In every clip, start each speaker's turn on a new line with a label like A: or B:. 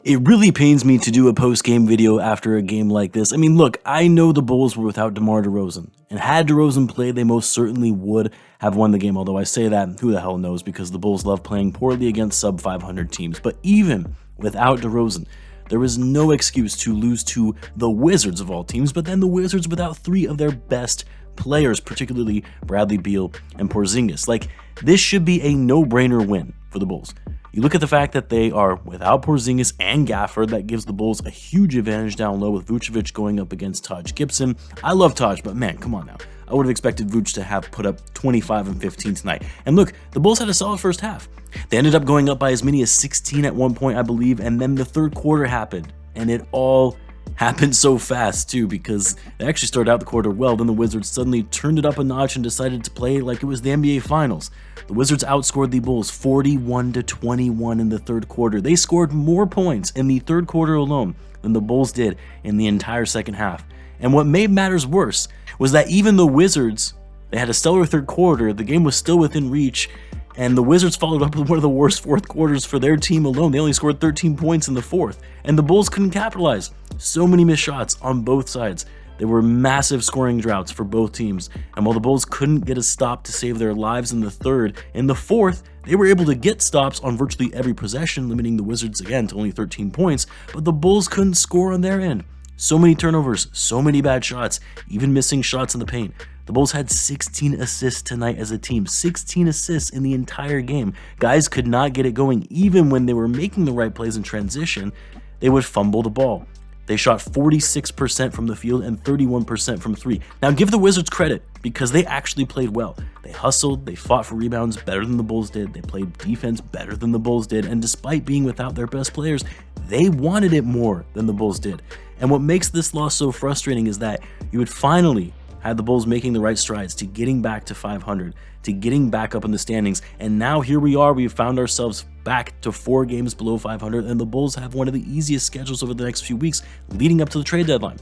A: It really pains me to do a post-game video after a game like this. I mean, look, I know the Bulls were without DeMar DeRozan, and had DeRozan played, they most certainly would have won the game, although I say that, who the hell knows, because the Bulls love playing poorly against sub-500 teams. But even without DeRozan, there was no excuse to lose to the Wizards of all teams, but then the Wizards without three of their best players, particularly Bradley Beal and Porzingis. Like, this should be a no-brainer win for the Bulls. You look at the fact that they are without Porzingis and Gafford. That gives the Bulls a huge advantage down low with Vucevic going up against Taj Gibson. I love Taj, but man, come on now. I would have expected Vuce to have put up 25 and 15 tonight. And look, the Bulls had a solid first half. They ended up going up by as many as 16 at one point, I believe, and then the third quarter happened, and it all happened so fast too, because they actually started out the quarter well. Then the Wizards suddenly turned it up a notch and decided to play like it was the NBA Finals. The Wizards outscored the Bulls 41-21 in the third quarter. They scored more points in the third quarter alone than the Bulls did in the entire second half. And what made matters worse was that even the Wizards, they had a stellar third quarter, the game was still within reach, and the Wizards followed up with one of the worst fourth quarters for their team alone. They only scored 13 points in the fourth, and the Bulls couldn't capitalize. So many missed shots on both sides. There were massive scoring droughts for both teams, and while the Bulls couldn't get a stop to save their lives in the third, in the fourth, they were able to get stops on virtually every possession, limiting the Wizards again to only 13 points, but the Bulls couldn't score on their end. So many turnovers, so many bad shots, even missing shots in the paint. The Bulls had 16 assists tonight as a team, 16 assists in the entire game. Guys could not get it going. Even when they were making the right plays in transition, they would fumble the ball. They shot 46% from the field and 31% from three. Now give the Wizards credit, because they actually played well. They hustled, they fought for rebounds better than the Bulls did, they played defense better than the Bulls did, and despite being without their best players, they wanted it more than the Bulls did. And what makes this loss so frustrating is that you would finally had the Bulls making the right strides to getting back to 500, to getting back up in the standings, and now here we are, we've found ourselves back to 4 games below 500, and the Bulls have one of the easiest schedules over the next few weeks leading up to the trade deadline.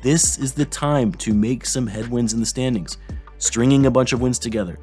A: This is the time to make some headwinds in the standings, stringing a bunch of wins together,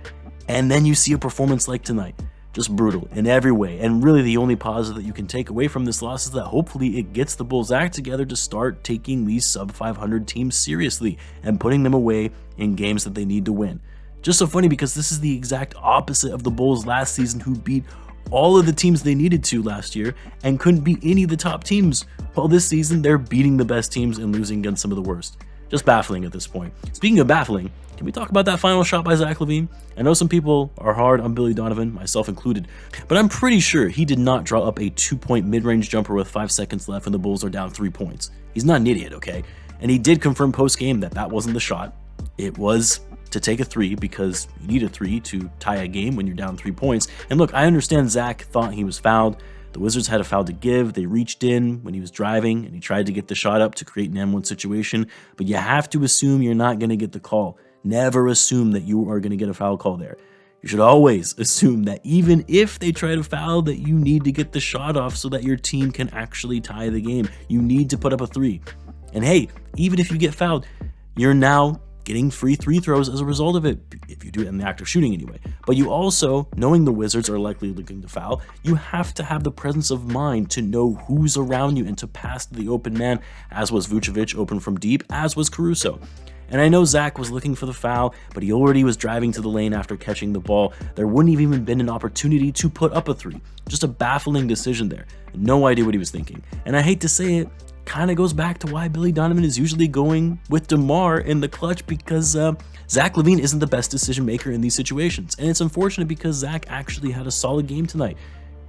A: and then you see a performance like tonight. Just brutal in every way, and really the only positive that you can take away from this loss is that hopefully it gets the Bulls' act together to start taking these sub-500 teams seriously and putting them away in games that they need to win. Just so funny, because this is the exact opposite of the Bulls last season, who beat all of the teams they needed to last year and couldn't beat any of the top teams. Well, this season they're beating the best teams and losing against some of the worst. Just baffling at this point. Speaking of baffling, can we talk about that final shot by Zach Lavine? I know some people are hard on Billy Donovan, myself included, but I'm pretty sure he did not draw up a 2-point mid-range jumper with 5 seconds left when the Bulls are down 3 points. He's not an idiot, okay? And he did confirm post-game that that wasn't the shot. It was to take a 3, because you need a 3 to tie a game when you're down 3 points. And look, I understand Zach thought he was fouled. The Wizards had a foul to give. They reached in when he was driving, and he tried to get the shot up to create an M1 situation. But you have to assume you're not going to get the call. Never assume that you are going to get a foul call there. You should always assume that even if they try to foul, that you need to get the shot off so that your team can actually tie the game. You need to put up a 3. And hey, even if you get fouled, you're now getting free 3 throws as a result of it, if you do it in the act of shooting anyway. But you also, knowing the Wizards are likely looking to foul, you have to have the presence of mind to know who's around you and to pass to the open man, as was Vucevic open from deep, as was Caruso. And I know Zach was looking for the foul, but he already was driving to the lane after catching the ball. There wouldn't have even been an opportunity to put up a 3. Just a baffling decision there. No idea what he was thinking. And I hate to say it, kind of goes back to why Billy Donovan is usually going with DeMar in the clutch, because Zach Lavine isn't the best decision maker in these situations. And it's unfortunate, because Zach actually had a solid game tonight.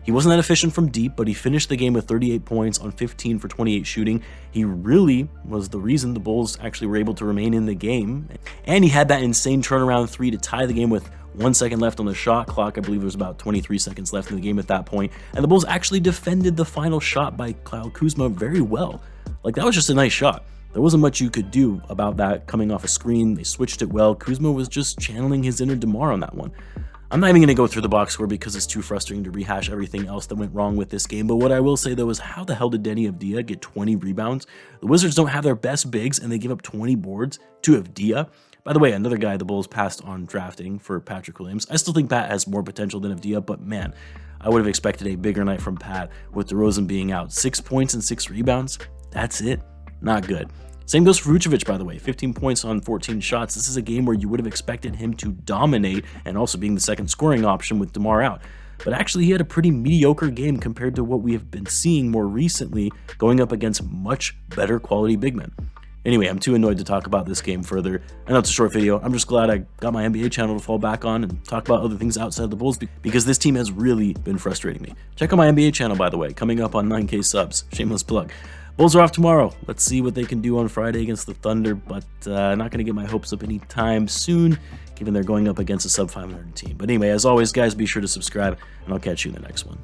A: He wasn't that efficient from deep, but he finished the game with 38 points on 15 for 28 shooting. He really was the reason the Bulls actually were able to remain in the game. And he had that insane turnaround 3 to tie the game with 1 second left on the shot clock. I believe there was about 23 seconds left in the game at that point. And the Bulls actually defended the final shot by Kuzma very well. Like, that was just a nice shot. There wasn't much you could do about that coming off a screen. They switched it well. Kuzma was just channeling his inner DeMar on that one. I'm not even going to go through the box score because it's too frustrating to rehash everything else that went wrong with this game, but what I will say though is, how the hell did Denny Avdija get 20 rebounds? The Wizards don't have their best bigs and they give up 20 boards to Avdija. By the way, another guy the Bulls passed on drafting for Patrick Williams. I still think Pat has more potential than Avdija, but man, I would have expected a bigger night from Pat with DeRozan being out. 6 points and 6 rebounds. That's it. Not good. Same goes for Vucevic, by the way. 15 points on 14 shots. This is a game where you would have expected him to dominate and also being the second scoring option with DeMar out. But actually, he had a pretty mediocre game compared to what we have been seeing more recently, going up against much better quality big men. Anyway, I'm too annoyed to talk about this game further. I know it's a short video. I'm just glad I got my NBA channel to fall back on and talk about other things outside the Bulls because this team has really been frustrating me. Check out my NBA channel, by the way, coming up on 9K subs. Shameless plug. Bulls are off tomorrow. Let's see what they can do on Friday against the Thunder, but not going to get my hopes up anytime soon, given they're going up against a sub-500 team. But anyway, as always, guys, be sure to subscribe, and I'll catch you in the next one.